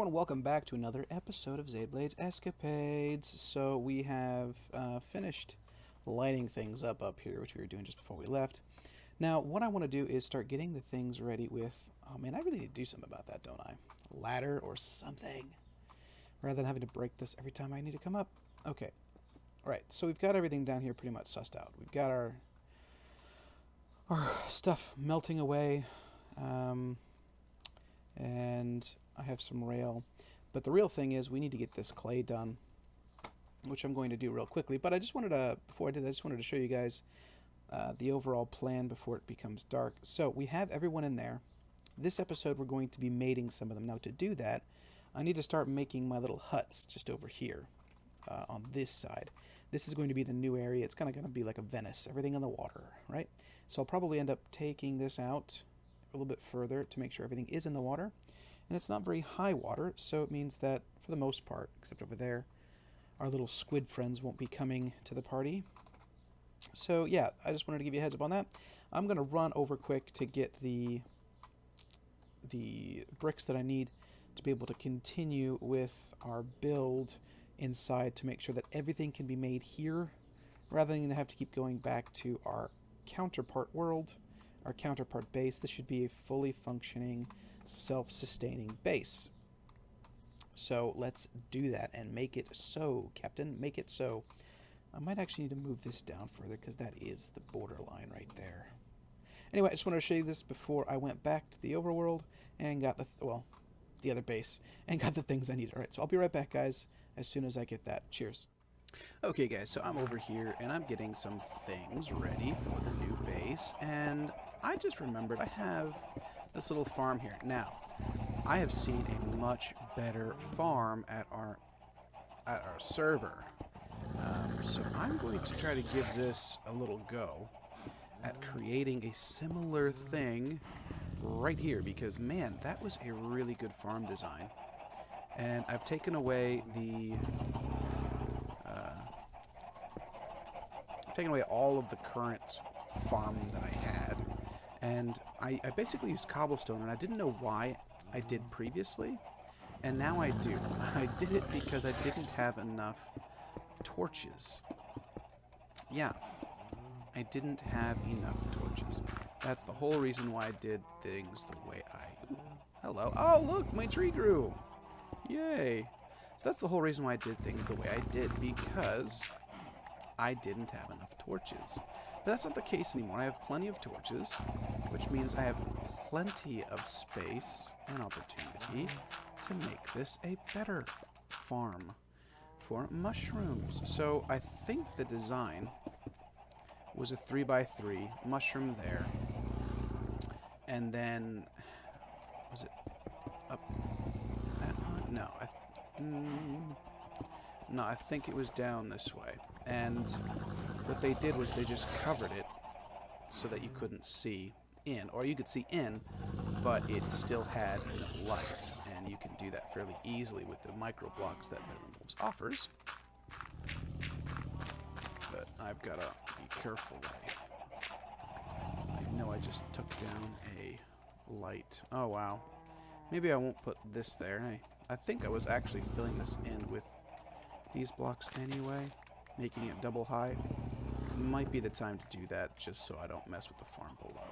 and welcome back to another episode of Xaedblade's Escapades. So we have finished lighting things up here, which we were doing just before we left. Now, what I want to do is start getting the things ready with... Oh man, I really need to do something about that, don't I? A ladder or something. Rather than having to break this every time I need to come up. Okay. Alright, so we've got everything down here pretty much sussed out. We've got our stuff melting away. And I have some rail. But the real thing is we need to get this clay done, which I'm going to do real quickly. But I just wanted to, before I did that, I just wanted to show you guys the overall plan before it becomes dark. So we have everyone in there. This episode we're going to be mating some of them. Now to do that, I need to start making my little huts just over here on this side. This is going to be the new area. It's kind of going to be like a Venice, everything in the water, right? So I'll probably end up taking this out a little bit further to make sure everything is in the water. And it's not very high water, so it means that for the most part, except over there, our little squid friends won't be coming to the party. So yeah, I just wanted to give you a heads up on that. I'm going to run over quick to get the bricks that I need to be able to continue with our build inside to make sure that everything can be made here rather than have to keep going back to our counterpart world, our counterpart base. This should be a fully functioning, self-sustaining base. So let's do that and make it so, Captain. Make it so. I might actually need to move this down further because that is the borderline right there. Anyway, I just wanted to show you this before I went back to the overworld and got the other base and got the things I needed. Alright, so I'll be right back, guys, as soon as I get that. Cheers. Okay, guys, so I'm over here and I'm getting some things ready for the new base, and I just remembered I have this little farm here. Now, I have seen a much better farm at our server. So I'm going to try to give this a little go at creating a similar thing right here, because man, that was a really good farm design. And I've taken away all of the current farm that I had, and I basically used cobblestone, and I didn't know why I did previously, and now I do. I did it because I didn't have enough torches. Yeah, I didn't have enough torches. That's the whole reason why I did things the way I... Hello. Oh, look, my tree grew. Yay. So that's the whole reason why I did things the way I did, because I didn't have enough torches. But that's not the case anymore. I have plenty of torches, which means I have plenty of space and opportunity to make this a better farm for mushrooms. So I think the design was a 3x3, mushroom there, and then was it up that high? No, I think it was down this way. And what they did was they just covered it so that you couldn't see in, or you could see in, but it still had no light, and you can do that fairly easily with the micro blocks that Better Wolves offers. But I've got to be careful. I know I just took down a light. Oh wow. Maybe I won't put this there. I think I was actually filling this in with these blocks anyway, making it double high. Might be the time to do that, just so I don't mess with the farm below.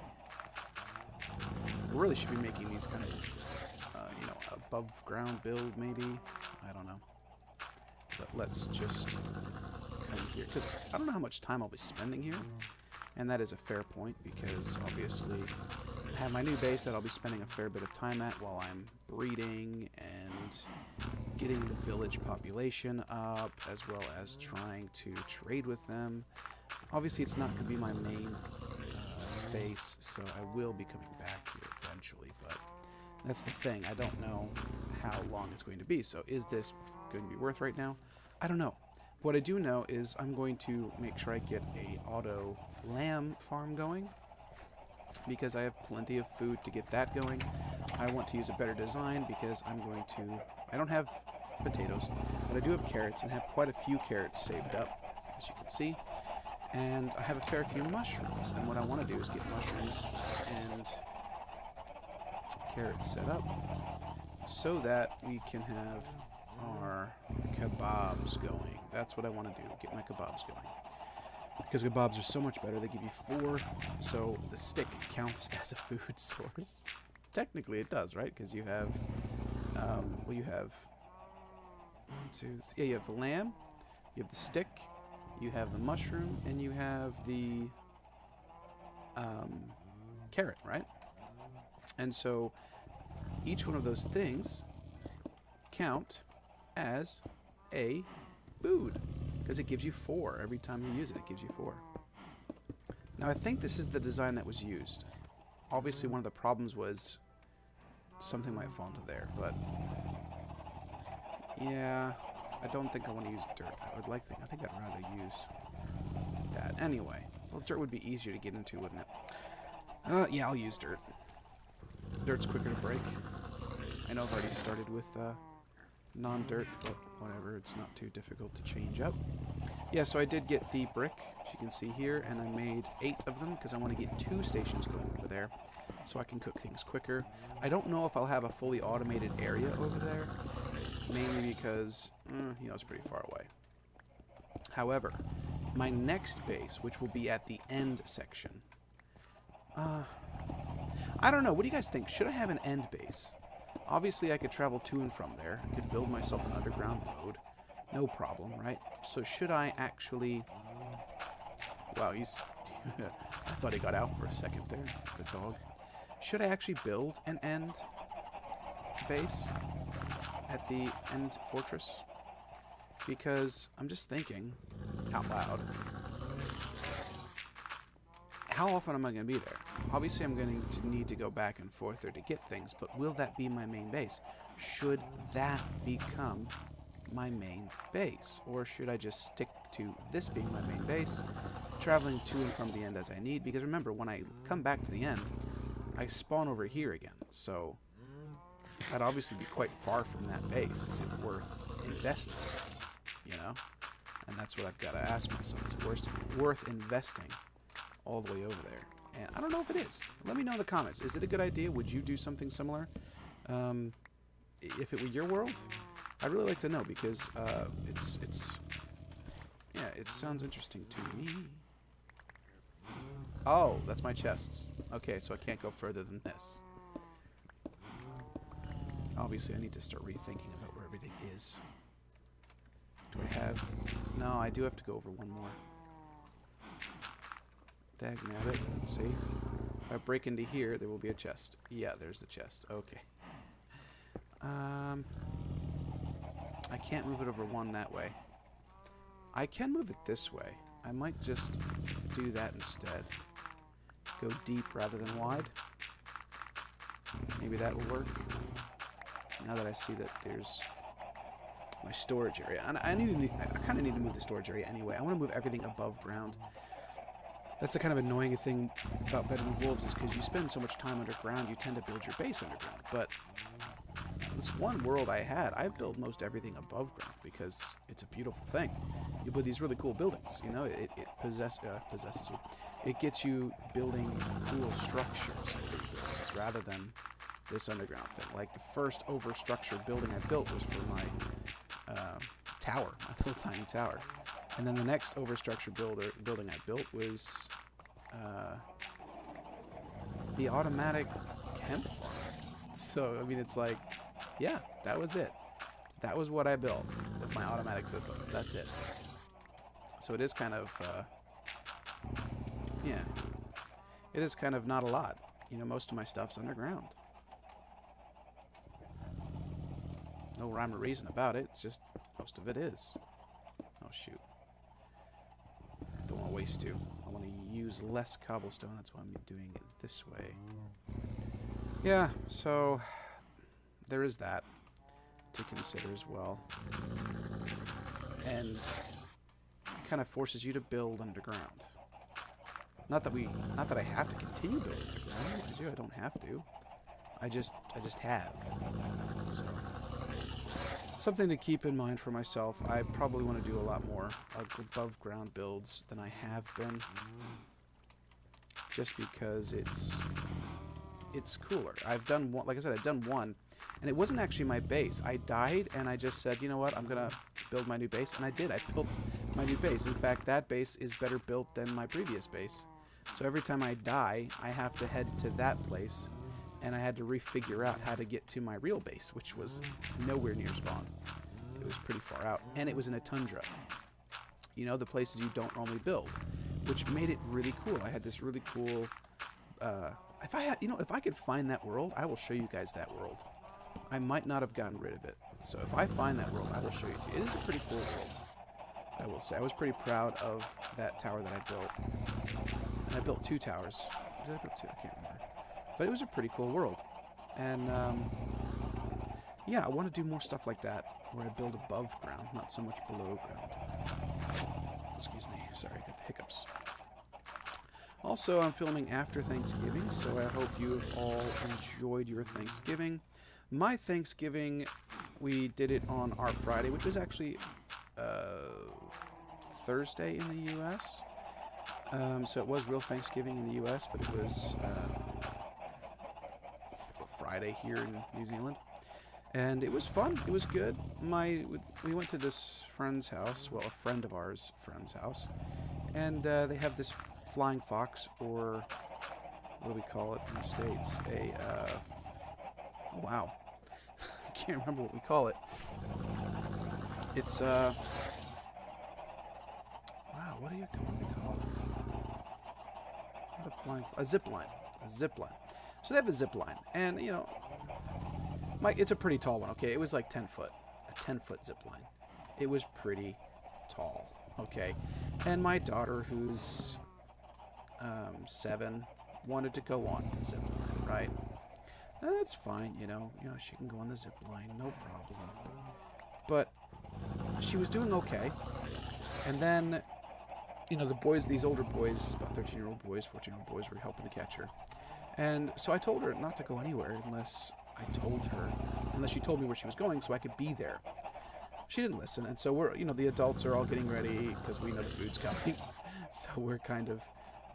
I really should be making these kind of, above ground build, maybe. I don't know. But let's just come here, because I don't know how much time I'll be spending here. And that is a fair point, because obviously I have my new base that I'll be spending a fair bit of time at while I'm breeding and getting the village population up, as well as trying to trade with them. Obviously it's not going to be my main base, so I will be coming back here eventually, but that's the thing. I don't know how long it's going to be, so is this going to be worth right now? I don't know. What I do know is I'm going to make sure I get a auto lamb farm going, because I have plenty of food to get that going. I want to use a better design because I don't have potatoes, but I do have carrots, and have quite a few carrots saved up, as you can see. And I have a fair few mushrooms, and what I want to do is get mushrooms and carrots set up, so that we can have our kebabs going. That's what I want to do, get my kebabs going. Because kebabs are so much better, they give you 4, so the stick counts as a food source. Technically it does, right? Because you have, well, you have 1, 2, 3, yeah, you have the lamb, you have the stick, you have the mushroom, and you have the carrot, right? And so each one of those things count as a food because it gives you 4 every time you use it. It gives you 4. Now I think this is the design that was used. Obviously one of the problems was something might fall into there, but yeah, I don't think I want to use dirt. I think I'd rather use that anyway. Well, dirt would be easier to get into, wouldn't it? Yeah, I'll use dirt. Dirt's quicker to break. I know I've already started with non-dirt, but whatever, it's not too difficult to change up. Yeah, so I did get the brick, as you can see here, and I made 8 of them because I want to get 2 stations going over there so I can cook things quicker. I don't know if I'll have a fully automated area over there, mainly because, you know, it's pretty far away. However, my next base, which will be at the end section, I don't know, what do you guys think? Should I have an end base? Obviously, I could travel to and from there. I could build myself an underground road. No problem, right? So should I actually... Wow, he's... I thought he got out for a second there, the dog. Should I actually build an end base at the end fortress? Because I'm just thinking out loud. How often am I going to be there? Obviously, I'm going to need to go back and forth there to get things, but will that be my main base? Should that become my main base? Or should I just stick to this being my main base, traveling to and from the end as I need? Because remember, when I come back to the end, I spawn over here again. So I'd obviously be quite far from that base. Is it worth investing? You know? And that's what I've got to ask myself. Is it worth investing all the way over there? And I don't know if it is. Let me know in the comments. Is it a good idea? Would you do something similar? If it were your world, I'd really like to know because yeah, it sounds interesting to me. Oh, that's my chests. Okay, so I can't go further than this. Obviously, I need to start rethinking about where everything is. Do I have... No, I do have to go over one more. Dagnabbit. See? If I break into here, there will be a chest. Yeah, there's the chest. Okay. I can't move it over one that way. I can move it this way. I might just do that instead. Go deep rather than wide. Maybe that will work. Now that I see that there's my storage area. And I kind of need to move the storage area anyway. I want to move everything above ground. That's the kind of annoying thing about bedding wolves is because you spend so much time underground, you tend to build your base underground. But this one world I had, I built most everything above ground because it's a beautiful thing. You build these really cool buildings, you know, it possesses you. It gets you building cool structures for your buildings rather than this underground thing. Like the first overstructured building I built was for my tower, my little tiny tower. And then the next overstructured building I built was the automatic hemp farm. So, I mean, it's like, yeah, that was it. That was what I built with my automatic systems. That's it. So it is kind of, yeah, it is kind of not a lot. You know, most of my stuff's underground. No rhyme or reason about it. It's just most of it is. Oh, shoot. Don't want to waste too. I want to use less cobblestone. That's why I'm doing it this way. Yeah, so there is that to consider as well. And it kind of forces you to build underground. Not that I have to continue building underground. Mind you, I don't have to. I just have. So something to keep in mind for myself. I probably want to do a lot more above ground builds than I have been. Just because it's cooler. I've done one, like I said, I've done one, and it wasn't actually my base. I died, and I just said, you know what, I'm gonna build my new base, and I did. I built my new base. In fact, that base is better built than my previous base. So every time I die, I have to head to that place, and I had to refigure out how to get to my real base, which was nowhere near spawn. It was pretty far out, and it was in a tundra. You know, the places you don't normally build, which made it really cool. I had this really cool. If I could find that world, I will show you guys that world. I might not have gotten rid of it, so if I find that world, I will show you to you. It is a pretty cool world, I will say. I was pretty proud of that tower that I built. And I built 2 towers. Did I build 2? I can't remember. But it was a pretty cool world. And, yeah, I want to do more stuff like that, where I build above ground, not so much below ground. Excuse me. Sorry, I got the hiccups. Also, I'm filming after Thanksgiving, so I hope you have all enjoyed your Thanksgiving. My Thanksgiving, we did it on our Friday, which was actually Thursday in the U.S. So it was real Thanksgiving in the U.S., but it was Friday here in New Zealand. And it was fun. It was good. We went to this friend's house, well, a friend of ours' friend's house, and they have this flying fox, or what do we call it in the States? Oh wow, I can't remember what we call it. It's wow, what do we call it? Not a flying, a zip line, a zip line. So they have a zip line, and you know, it's a pretty tall one. Okay, it was like 10 foot, a 10-foot zip line. It was pretty tall. Okay, and my daughter, who's 7, wanted to go on the zip line, right? That's fine, you know, she can go on the zip line, no problem. But she was doing okay, and then, you know, the boys, these older boys, about 13-year-old boys, 14-year-old boys, were helping to catch her. And so I told her not to go anywhere unless she told me where she was going, so I could be there. She didn't listen, and so we're, you know, the adults are all getting ready because we know the food's coming. So we're kind of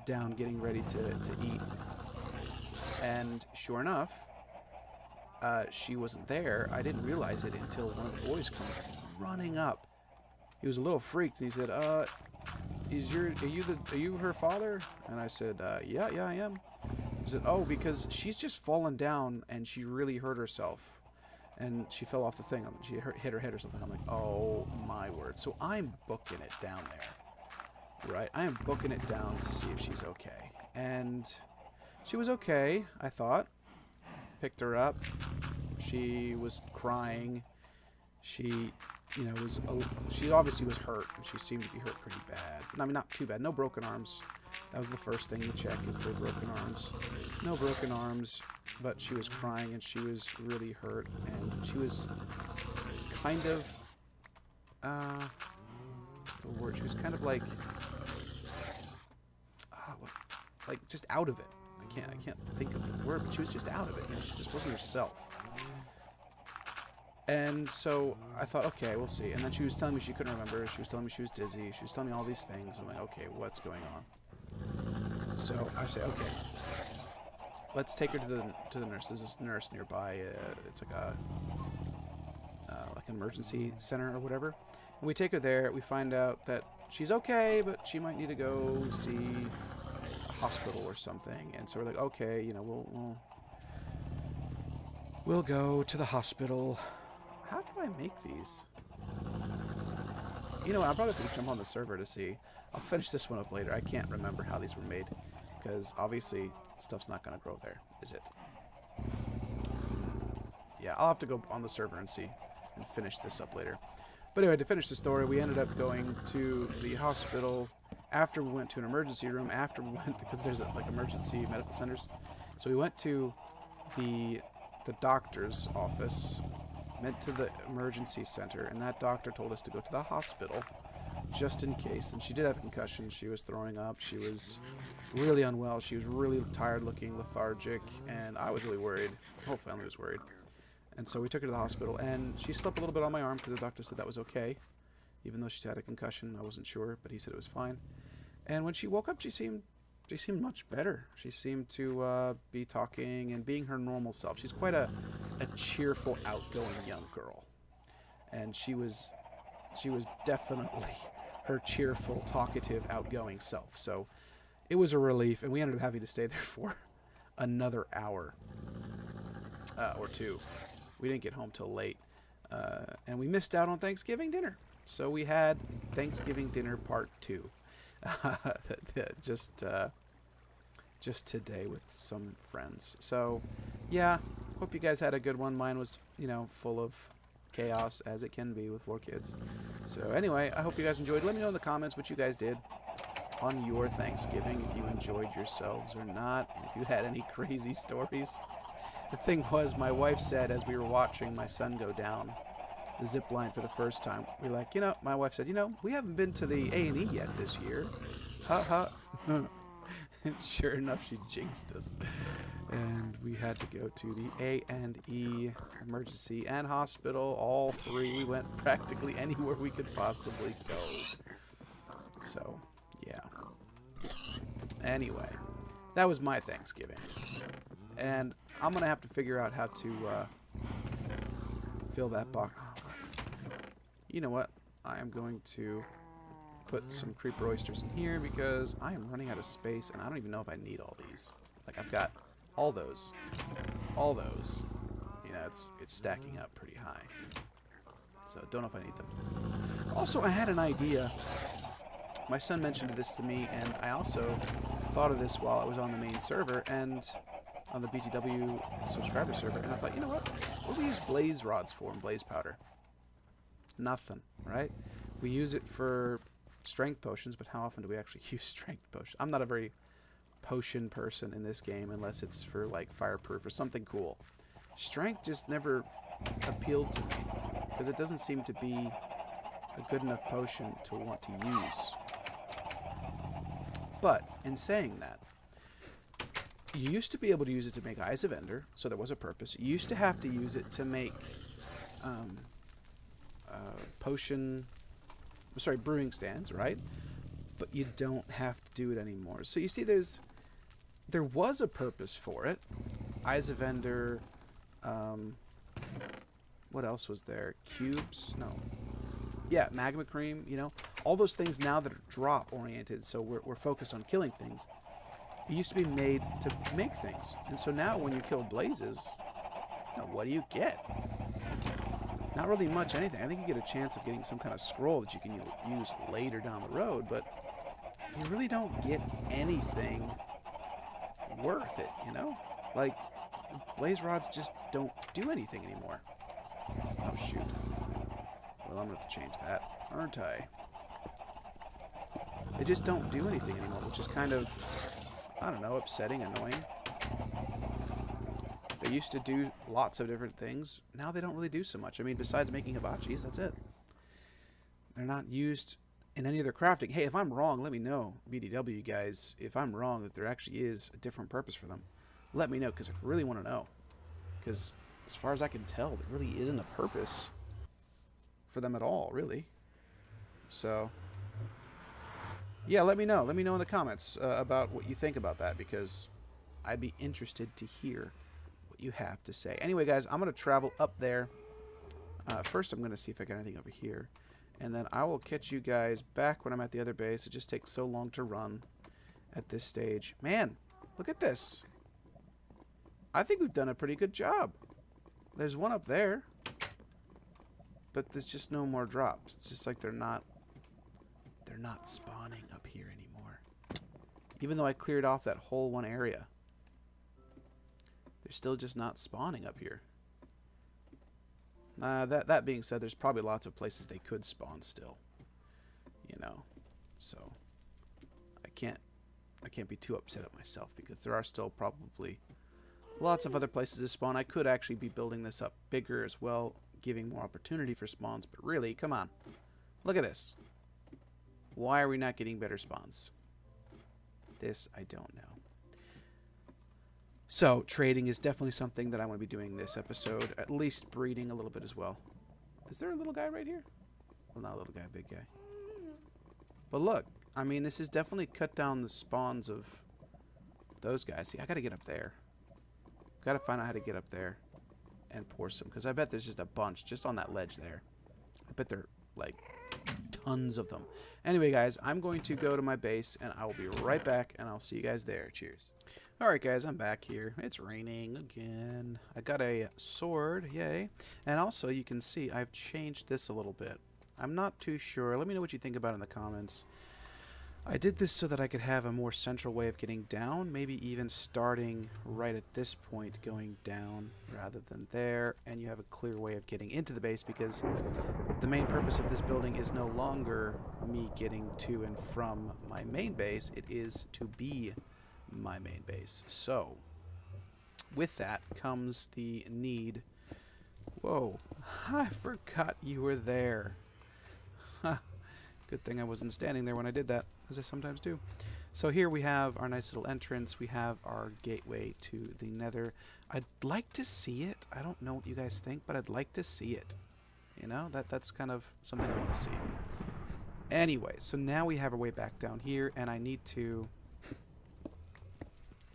down getting ready to eat. And sure enough, she wasn't there. I didn't realize it until one of the boys comes running up. He was a little freaked, and he said, are you her father? And I said, yeah, I am. He said, oh, because she's just fallen down and she really hurt herself. And she fell off the thing. She hit her head or something. I'm like, oh my word. So I'm booking it down there. Right? I am booking it down to see if she's okay. And she was okay, I thought. Picked her up. She was crying. She, you know, she obviously was hurt. And she seemed to be hurt pretty bad. I mean, not too bad. No broken arms. That was the first thing to check, is their broken arms. No broken arms, but she was crying and she was really hurt, and she was kind of, what's the word? She was kind of like, like just out of it. I can't think of the word, but she was just out of it. You know, she just wasn't herself. And so I thought, okay, we'll see. And then she was telling me she couldn't remember. She was telling me she was dizzy. She was telling me all these things. I'm like, okay, what's going on? So I say, okay, let's take her to the nurse. There's this nurse nearby. It's like an emergency center or whatever. And we take her there. We find out that she's okay, but she might need to go see a hospital or something. And so we're like, okay, you know, we'll go to the hospital. How do I make these? You know, I'll probably have to jump on the server to see. I'll finish this one up later. I can't remember how these were made, because obviously stuff's not going to grow there, is it? Yeah, I'll have to go on the server and see and finish this up later. But anyway, to finish the story, we ended up going to the hospital after we went to an emergency room, because there's like emergency medical centers. So we went to the doctor's office, went to the emergency center, and that doctor told us to go to the hospital just in case. And she did have a concussion. She was throwing up. She was really unwell. She was really tired looking, lethargic, and I was really worried. The whole family was worried. And so we took her to the hospital, and she slept a little bit on my arm because the doctor said that was okay. Even though she's had a concussion, I wasn't sure, but he said it was fine. And when she woke up, she seemed she seemed much better. She seemed to be talking and being her normal self. She's quite a cheerful, outgoing young girl, and she was definitely her cheerful, talkative, outgoing self. So it was a relief, and we ended up having to stay there for another hour or two. We didn't get home till late, and we missed out on Thanksgiving dinner. So we had Thanksgiving dinner part 2, just today with some friends. So yeah, hope you guys had a good one. Mine was, full of chaos, as it can be with 4 kids. So anyway, I hope you guys enjoyed. Let me know in the comments what you guys did on your Thanksgiving, if you enjoyed yourselves or not, and if you had any crazy stories. The thing was, my wife said, as we were watching my son go down the zip line for the first time, we were like, my wife said, we haven't been to the A&E yet this year. Ha ha. And sure enough, she jinxed us. And we had to go to the A&E emergency and hospital, all 3. We went practically anywhere we could possibly go. So, yeah. Anyway, that was my Thanksgiving. And I'm going to have to figure out how to fill that box. You know what? I am going to put some creeper oysters in here because I am running out of space, and I don't even know if I need all these. Like, I've got all those. It's stacking up pretty high. So don't know if I need them. Also, I had an idea. My son mentioned this to me, and I also thought of this while I was on the main server and on the BTW subscriber server, and I thought, you know what do we use blaze rods for and blaze powder? Nothing, right? We use it for strength potions, but how often do we actually use strength potions? I'm not a very potion person in this game unless it's for like fireproof or something cool. Strength just never appealed to me because it doesn't seem to be a good enough potion to want to use. But in saying that, you used to be able to use it to make Eyes of Ender, so there was a purpose. You used to have to use it to make brewing stands, right? But you don't have to do it anymore. So you see, there was a purpose for it. Eyes of Ender. What else was there? Cubes? No. Yeah, magma cream. All those things now that are drop oriented. So we're focused on killing things. It used to be made to make things, and so now when you kill blazes, what do you get? Not really much anything. I think you get a chance of getting some kind of scroll that you can use later down the road, but you really don't get anything worth it, Like, blaze rods just don't do anything anymore. Oh, shoot. Well, I'm going to have to change that, aren't I? They just don't do anything anymore, which is kind of, I don't know, upsetting, annoying. They used to do lots of different things. Now they don't really do so much. I mean, besides making hibachis, that's it. They're not used in any other crafting. Hey, if I'm wrong, let me know, BDW guys. If I'm wrong, that there actually is a different purpose for them, let me know, because I really want to know. Because as far as I can tell, there really isn't a purpose for them at all, really. So, yeah, let me know. Let me know in the comments about what you think about that, because I'd be interested to hear what you have to say. Anyway, guys, I'm going to travel up there. First, I'm going to see if I got anything over here. And then I will catch you guys back when I'm at the other base. It just takes so long to run at this stage. Man, look at this. I think we've done a pretty good job. There's one up there, but there's just no more drops. It's just like they're not spawning up here anymore. Even though I cleared off that whole one area, they're still just not spawning up here. That being said, there's probably lots of places they could spawn still. So I can't be too upset at myself, because there are still probably lots of other places to spawn. I could actually be building this up bigger as well, giving more opportunity for spawns, but really, come on. Look at this. Why are we not getting better spawns? This, I don't know. So, trading is definitely something that I want to be doing this episode. At least breeding a little bit as well. Is there a little guy right here? Well, not a little guy, a big guy. But look, I mean, this has definitely cut down the spawns of those guys. See, I gotta get up there. Gotta find out how to get up there and pour some, because I bet there's just a bunch just on that ledge there. I bet there are, like, tons of them. Anyway, guys, I'm going to go to my base, and I will be right back, and I'll see you guys there. Cheers. Alright, guys, I'm back here. It's raining again. I got a sword, yay. And also, you can see I've changed this a little bit. I'm not too sure. Let me know what you think about it in the comments. I did this so that I could have a more central way of getting down, maybe even starting right at this point, going down rather than there, and you have a clear way of getting into the base, because the main purpose of this building is no longer me getting to and from my main base, it is to be my main base. So, with that comes the need... Whoa, I forgot you were there. Huh. Good thing I wasn't standing there when I did that, as I sometimes do. So here we have our nice little entrance. We have our gateway to the nether. I'd like to see it. I don't know what you guys think, but I'd like to see it. You know, that's kind of something I want to see. Anyway, so now we have our way back down here, and I need to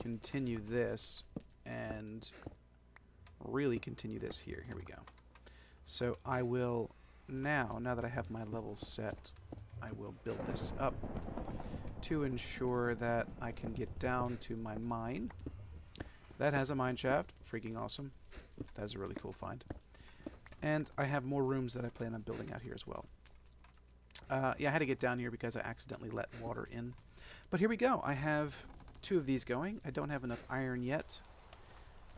continue this and really continue this here. Here we go. So I will now that I have my levels set, I will build this up to ensure that I can get down to my mine. That has a mine shaft. Freaking awesome. That is a really cool find. And I have more rooms that I plan on building out here as well. Yeah, I had to get down here because I accidentally let water in. But here we go. I have 2 of these going. I don't have enough iron yet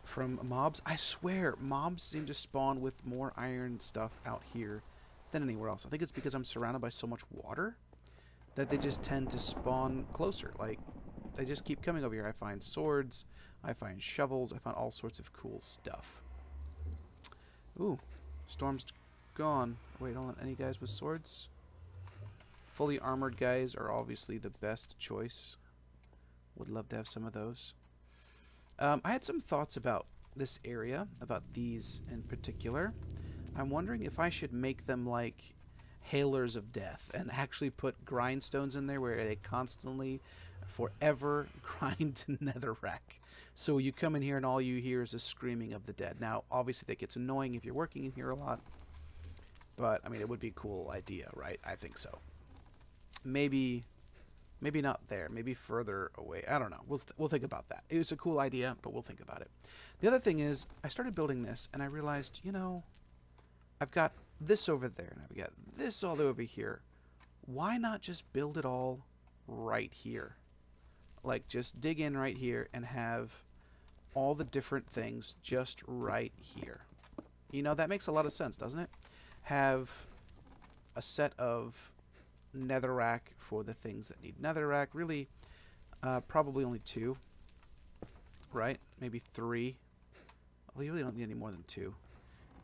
from mobs. I swear, mobs seem to spawn with more iron stuff out here than anywhere else. I think it's because I'm surrounded by so much water that they just tend to spawn closer. Like, they just keep coming over here. I find swords, I find shovels, I find all sorts of cool stuff. Ooh, storm's gone. Wait, hold on. Any guys with swords? Fully armored guys are obviously the best choice. Would love to have some of those. I had some thoughts about this area, about these in particular. I'm wondering if I should make them like hailers of death and actually put grindstones in there where they constantly, forever grind netherrack. So you come in here and all you hear is the screaming of the dead. Now, obviously that gets annoying if you're working in here a lot, but I mean, it would be a cool idea, right? I think so. Maybe not there. Maybe further away. I don't know. We'll think about that. It was a cool idea, but we'll think about it. The other thing is, I started building this, and I realized, you know, I've got this over there, and I've got this all over here. Why not just build it all right here? Like, just dig in right here and have all the different things just right here. You know, that makes a lot of sense, doesn't it? Have a set of netherrack for the things that need netherrack. Really, probably only 2, right? Maybe 3. Well, you really don't need any more than 2.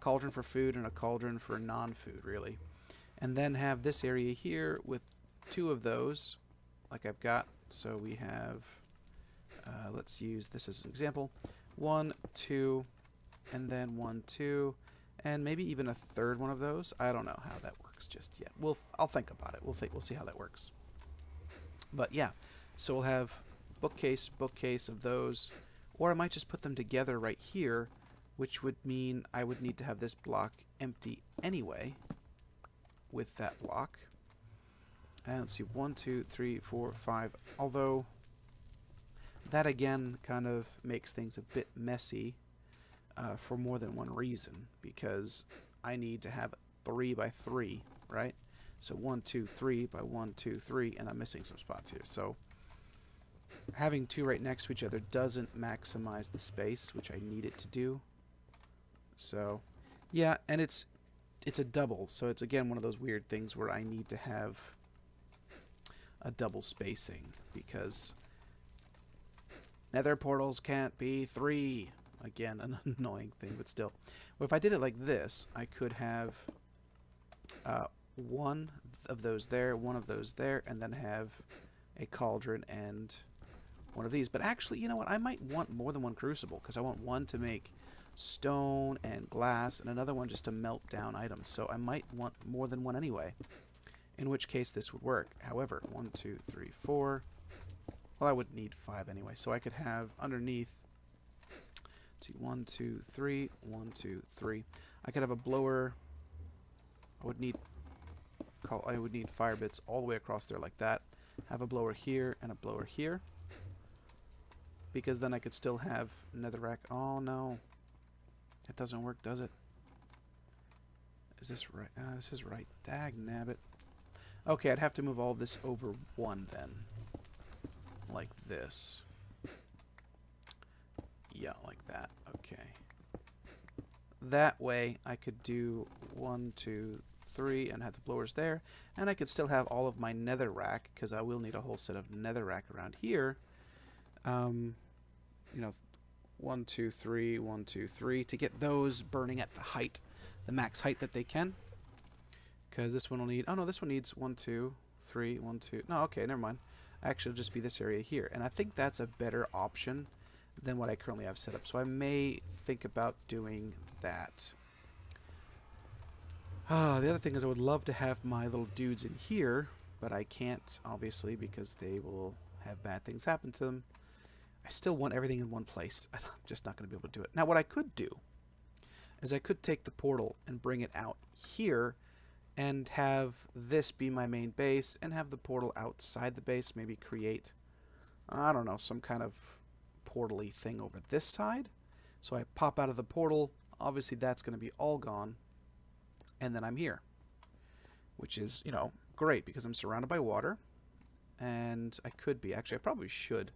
Cauldron for food and a cauldron for non-food, really. And then have this area here with 2 of those, like I've got. So we have, let's use this as an example. 1, 2, and then 1, 2, and maybe even a 3rd one of those. I don't know how that works just yet. I'll think about it. We'll see how that works. But yeah, so we'll have bookcase of those, or I might just put them together right here, which would mean I would need to have this block empty anyway with that block. And let's see, 1, 2, 3, 4, 5. Although that again kind of makes things a bit messy for more than one reason, because I need to have 3 by 3, right? So 1, 2, 3 by 1, 2, 3, and I'm missing some spots here. So having 2 right next to each other doesn't maximize the space, which I need it to do. So yeah, and it's a double, so it's again one of those weird things where I need to have a double spacing, because nether portals can't be 3. Again, an annoying thing, but still. Well, if I did it like this, I could have 1 of those there, 1 of those there, and then have a cauldron and 1 of these. But actually, you know what? I might want more than 1 crucible, because I want 1 to make stone and glass, and another one just to melt down items. So I might want more than 1 anyway, in which case this would work. However, 1, 2, 3, 4. Well, I would need 5 anyway, so I could have underneath 1, 2, 3, 1, 2, 3. I could have a blower. I would need fire bits all the way across there like that. Have a blower here and a blower here, because then I could still have netherrack. Oh no, it doesn't work, does it? Is this right? This is right. Dag nabbit. Okay, I'd have to move all of this over 1 then, like this. Yeah, like that. Okay. That way I could do 1, 2, 3 and have the blowers there, and I could still have all of my netherrack, because I will need a whole set of netherrack around here. You know, 1, 2, 3, 1, 2, 3 to get those burning at the height, the max height that they can. Because this one will need, oh no, this one needs 1, 2, 3, 1, 2. No, okay, never mind. Actually, it'll just be this area here, and I think that's a better option than what I currently have set up. So I may think about doing that. The other thing is I would love to have my little dudes in here, but I can't, obviously, because they will have bad things happen to them. I still want everything in one place. I'm just not going to be able to do it. Now, what I could do is I could take the portal and bring it out here and have this be my main base and have the portal outside the base, maybe create, I don't know, some kind of portal-y thing over this side. So I pop out of the portal. Obviously, that's going to be all gone. And then I'm here, which is, you know, great because I'm surrounded by water. And I could be, actually, I probably should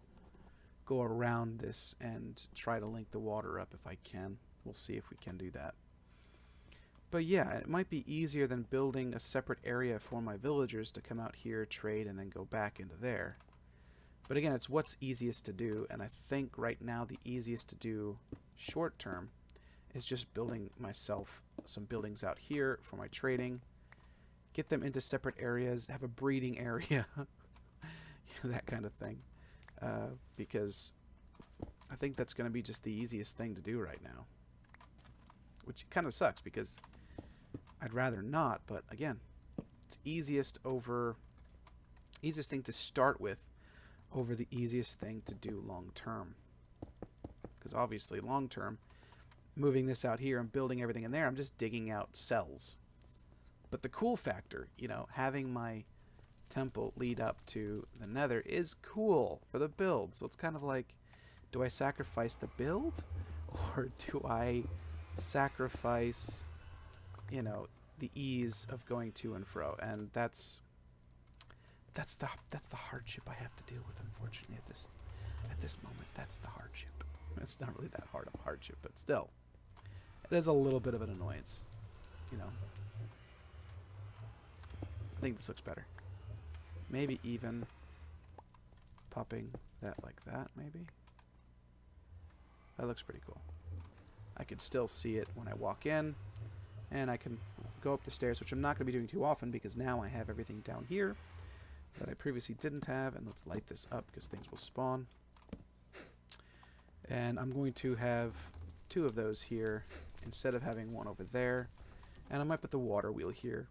go around this and try to link the water up if I can. We'll see if we can do that. But yeah, it might be easier than building a separate area for my villagers to come out here, trade, and then go back into there. But again, it's what's easiest to do, and I think right now the easiest to do short term is just building myself some buildings out here for my trading, get them into separate areas, have a breeding area, that kind of thing. Because I think that's going to be just the easiest thing to do right now. Which kind of sucks because I'd rather not, but again, it's easiest thing to start with over the easiest thing to do long term. Because obviously long term, moving this out here and building everything in there, I'm just digging out cells. But the cool factor, you know, having my temple lead up to the nether is cool for the build. So it's kind of like, do I sacrifice the build? Or do I sacrifice, you know, the ease of going to and fro? And that's the hardship I have to deal with, unfortunately, at this moment. That's the hardship. It's not really that hard of a hardship, but still, it is a little bit of an annoyance, you know. I think this looks better. Maybe even popping that like that, maybe. That looks pretty cool. I could still see it when I walk in, and I can go up the stairs, which I'm not going to be doing too often because now I have everything down here that I previously didn't have. And let's light this up because things will spawn. And I'm going to have 2 of those here instead of having one over there. And I might put the water wheel here,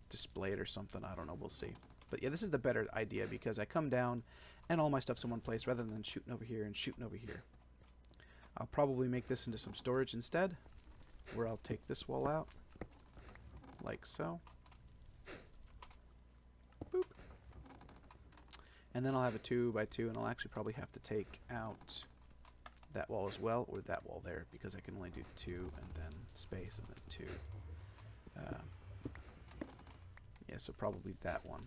display it or something. I don't know. We'll see. But yeah, this is the better idea because I come down and all my stuff's in one place rather than shooting over here and shooting over here. I'll probably make this into some storage instead, where I'll take this wall out, like so. Boop. And then I'll have a 2 by 2, and I'll actually probably have to take out that wall as well, or that wall there, because I can only do 2 and then space and then 2. Yeah, so probably that one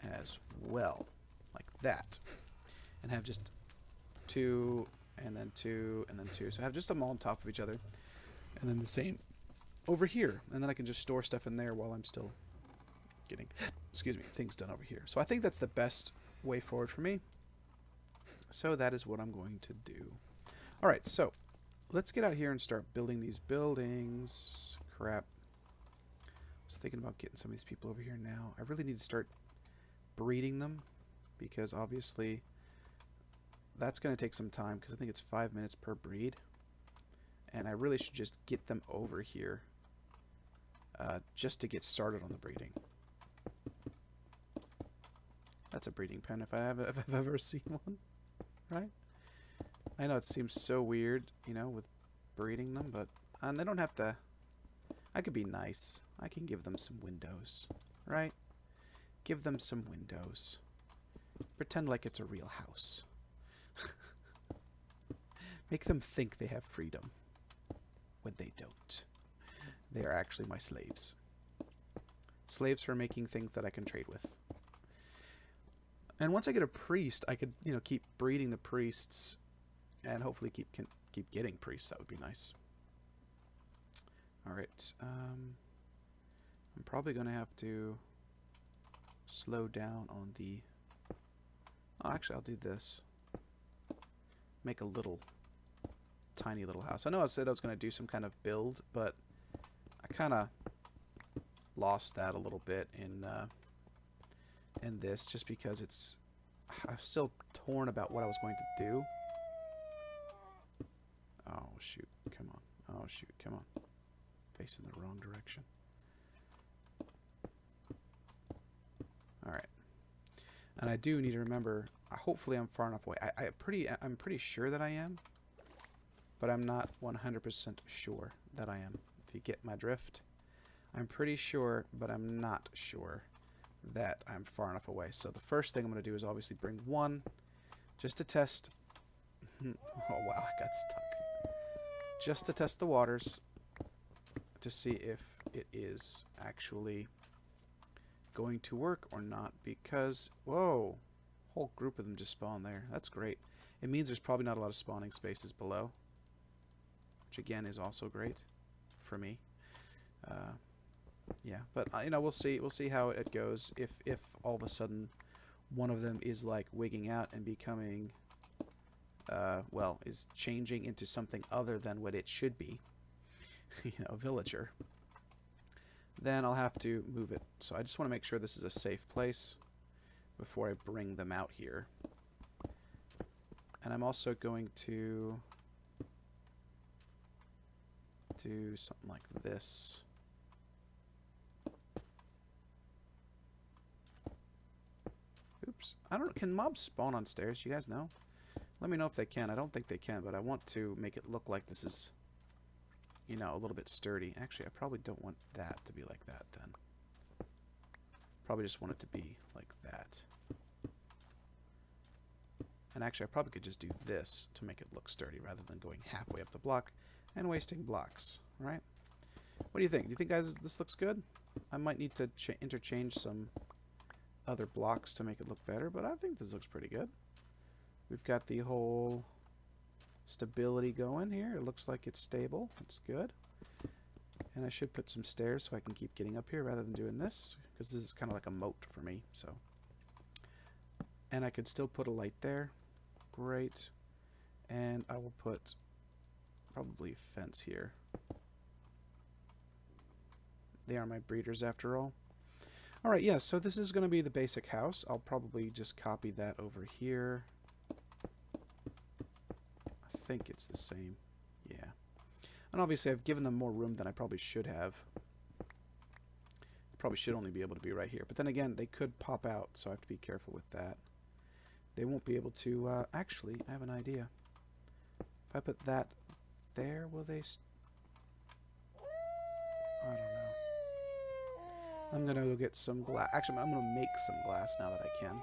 as well, like that. And have just 2... and then 2, and then 2. So I have just them all on top of each other. And then the same over here. And then I can just store stuff in there while I'm still getting, excuse me, things done over here. So I think that's the best way forward for me. So that is what I'm going to do. Alright, so let's get out here and start building these buildings. Crap. I was thinking about getting some of these people over here now. I really need to start breeding them because obviously that's going to take some time because I think it's 5 minutes per breed. And I really should just get them over here just to get started on the breeding. That's a breeding pen if I've ever seen one, right? I know it seems so weird, you know, with breeding them, but they don't have to. I could be nice. I can give them some windows, right? Give them some windows. Pretend like it's a real house. Make them think they have freedom when they don't. They are actually my slaves. Slaves for making things that I can trade with. And once I get a priest, I could, you know, keep breeding the priests and hopefully keep getting priests. That would be nice. All right. I'm probably going to have to slow down on the... Oh, actually, I'll do this. Make a little, tiny little house. I know I said I was going to do some kind of build, but I kind of lost that a little bit in this, just because I'm still torn about what I was going to do. Oh shoot! Come on! Oh shoot! Come on! Facing the wrong direction. All right. And I do need to remember. Hopefully, I'm far enough away. I'm pretty sure that I am, but I'm not 100% sure that I am. If you get my drift, I'm pretty sure, but I'm not sure that I'm far enough away. So the first thing I'm going to do is obviously bring one, just to test. Oh wow, I got stuck. Just to test the waters, to see if it is actually going to work or not, because whoa, whole group of them just spawned there. That's great. It means there's probably not a lot of spawning spaces below, which again is also great for me. Yeah, but you know, we'll see how it goes. If all of a sudden one of them is like wigging out and becoming well, is changing into something other than what it should be, you know, a villager, then I'll have to move it. So I just want to make sure this is a safe place before I bring them out here. And I'm also going to do something like this. Oops. I don't know. Can mobs spawn on stairs? You guys know? Let me know if they can. I don't think they can, but I want to make it look like this is, you know, a little bit sturdy. Actually, I probably don't want that to be like that then. Probably just want it to be like that. And actually, I probably could just do this to make it look sturdy rather than going halfway up the block and wasting blocks, right? What do you think? Do you think, guys, this looks good? I might need to interchange some other blocks to make it look better, but I think this looks pretty good. We've got the whole stability going here. It looks like it's stable. It's good. And I should put some stairs so I can keep getting up here rather than doing this, because this is kind of like a moat for me. So, and I could still put a light there. Great. And I will put probably a fence here. They are my breeders after all. Alright, yeah, so this is going to be the basic house. I'll probably just copy that over here. I think it's the same. Yeah. And obviously I've given them more room than I probably should have. Probably should only be able to be right here. But then again, they could pop out, so I have to be careful with that. They won't be able to... actually, I have an idea. If I put that there, will they... I don't know. I'm going to go get some glass. Actually, I'm going to make some glass now that I can.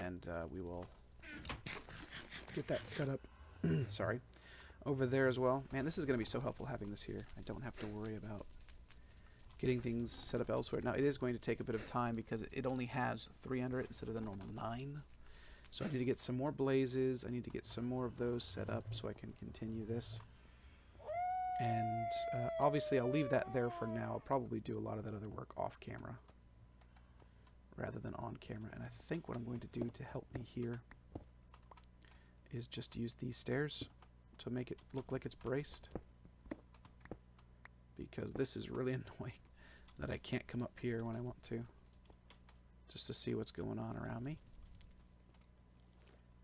And we will get that set up. Sorry. Over there as well. Man, this is going to be so helpful having this here. I don't have to worry about getting things set up elsewhere. Now, it is going to take a bit of time because it only has 300 instead of the normal 9. So I need to get some more blazes. I need to get some more of those set up so I can continue this. And obviously I'll leave that there for now. I'll probably do a lot of that other work off camera rather than on camera. And I think what I'm going to do to help me here is just use these stairs to make it look like it's braced. Because this is really annoying that I can't come up here when I want to. Just to see what's going on around me.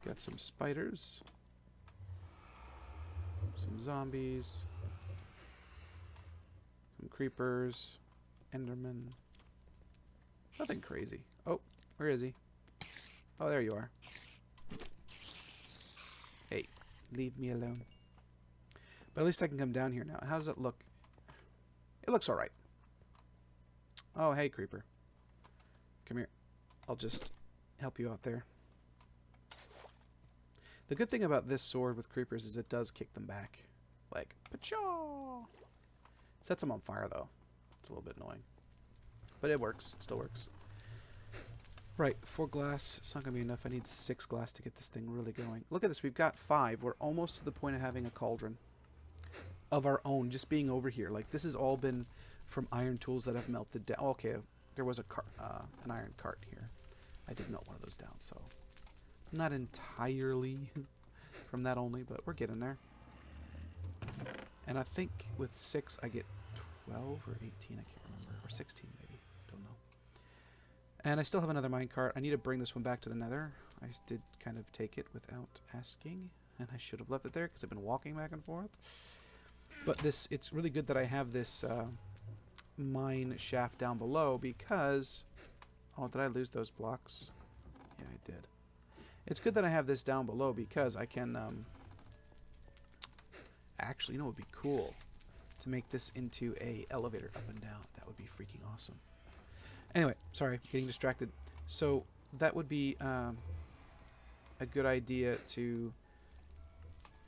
Got some spiders. Some zombies. Some creepers. Enderman. Nothing crazy. Oh, where is he? Oh, there you are. Hey, leave me alone. But at least I can come down here now. How does it look? It looks alright. Oh, hey, creeper. Come here. I'll just help you out there. The good thing about this sword with creepers is it does kick them back. Like, pachaw! Sets them on fire, though. It's a little bit annoying. But it works. It still works. Right, 4 glass. It's not going to be enough. I need 6 glass to get this thing really going. Look at this. We've got 5. We're almost to the point of having a cauldron of our own, just being over here. Like, this has all been from iron tools that have melted down. Okay, there was a an iron cart here. I did melt one of those down, so not entirely from that only, but we're getting there. And I think with 6 I get 12 or 18, I can't remember, or 16 maybe, don't know. And I still have another minecart. I need to bring this one back to the nether. I did kind of take it without asking, and I should have left it there because I've been walking back and forth. But this, it's really good that I have this mine shaft down below because... Oh, did I lose those blocks? Yeah, I did. It's good that I have this down below because I can... Actually, you know what would be cool? To make this into a elevator up and down. That would be freaking awesome. Anyway, sorry, getting distracted. So, that would be a good idea to,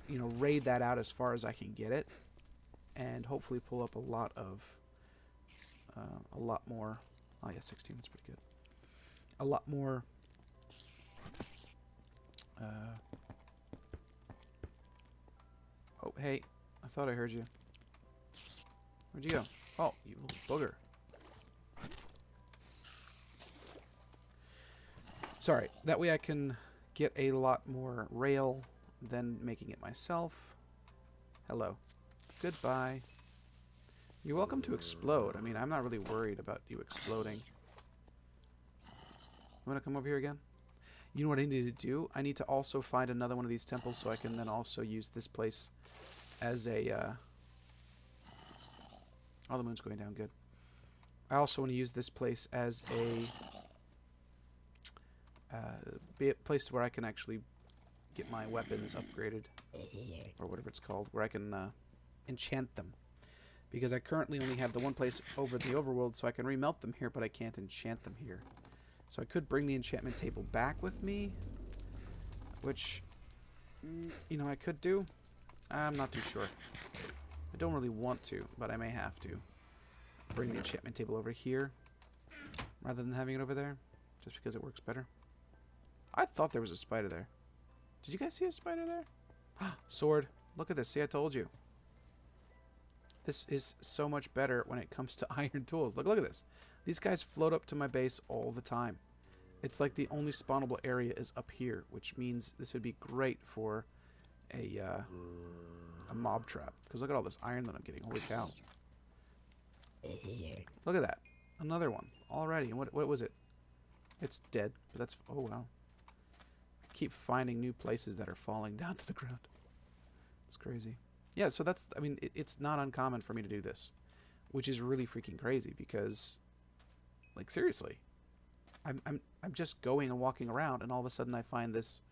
you know, raid that out as far as I can get it. And hopefully pull up a lot more. Oh yeah, 16, that's pretty good. A lot more oh, hey, I thought I heard you. Where'd you go? Oh, you little booger. Sorry, that way I can get a lot more rail than making it myself. Hello. Goodbye. You're welcome to explode. I mean, I'm not really worried about you exploding. You want to come over here again? You know what I need to do? I need to also find another one of these temples so I can then also use this place as a... Oh, the moon's going down. Good. I also want to use this place as a place where I can actually get my weapons upgraded. Or whatever it's called. Where I can enchant them. Because I currently only have the one place over the overworld, so I can remelt them here, but I can't enchant them here. So I could bring the enchantment table back with me, which, you know, I could do. I'm not too sure. I don't really want to, but I may have to. Bring the enchantment table over here, rather than having it over there, just because it works better. I thought there was a spider there. Did you guys see a spider there? Sword. Look at this. See, I told you. This is so much better when it comes to iron tools. Look at this. These guys float up to my base all the time. It's like the only spawnable area is up here, which means this would be great for a mob trap. Because look at all this iron that I'm getting. Holy cow. Look at that. Another one already. And what was it? It's dead, but that's... Oh, wow. I keep finding new places that are falling down to the ground. It's crazy. Yeah, so that's... I mean, it's not uncommon for me to do this. Which is really freaking crazy because... Like, seriously. I'm just going and walking around, and all of a sudden I find this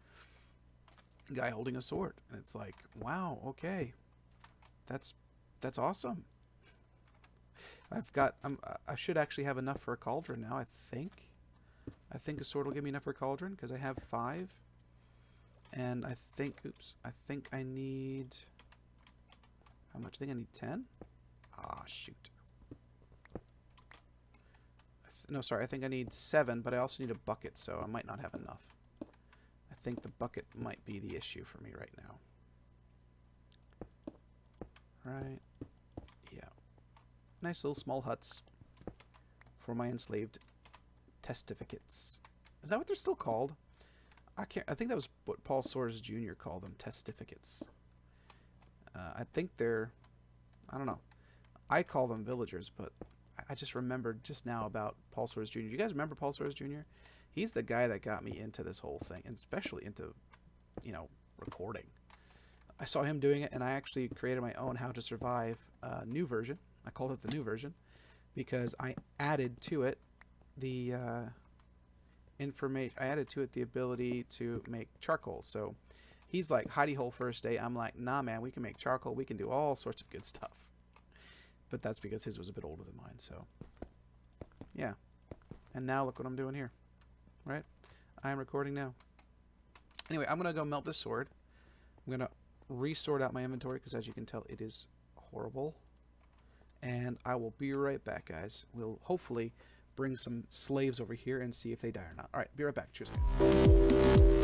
guy holding a sword. And it's like, wow, okay. That's awesome. I've got... I should actually have enough for a cauldron now, I think. I think a sword will give me enough for a cauldron, because I have 5. And I think... Oops. I think I need... How much? I think I need 10? Ah, shoot. No, sorry. I think I need 7, but I also need a bucket, so I might not have enough. I think the bucket might be the issue for me right now. Right. Yeah. Nice little small huts for my enslaved testificates. Is that what they're still called? I think that was what Paul Soares Jr. called them, testificates. I think they're... I don't know. I call them villagers, but I just remembered just now about Paul Soares Jr. Do you guys remember Paul Soares Jr.? He's the guy that got me into this whole thing, and especially into, you know, recording. I saw him doing it, and I actually created my own How to Survive new version. I called it the new version because I added to it the information. I added to it the ability to make charcoal. So he's like, hidey hole first day. I'm like, nah, man, we can make charcoal. We can do all sorts of good stuff. But that's because his was a bit older than mine. So yeah. And now look what I'm doing here. Right? I am recording now. Anyway, I'm going to go melt this sword. I'm going to resort out my inventory because, as you can tell, it is horrible. And I will be right back, guys. We'll hopefully bring some slaves over here and see if they die or not. All right, be right back. Cheers, guys.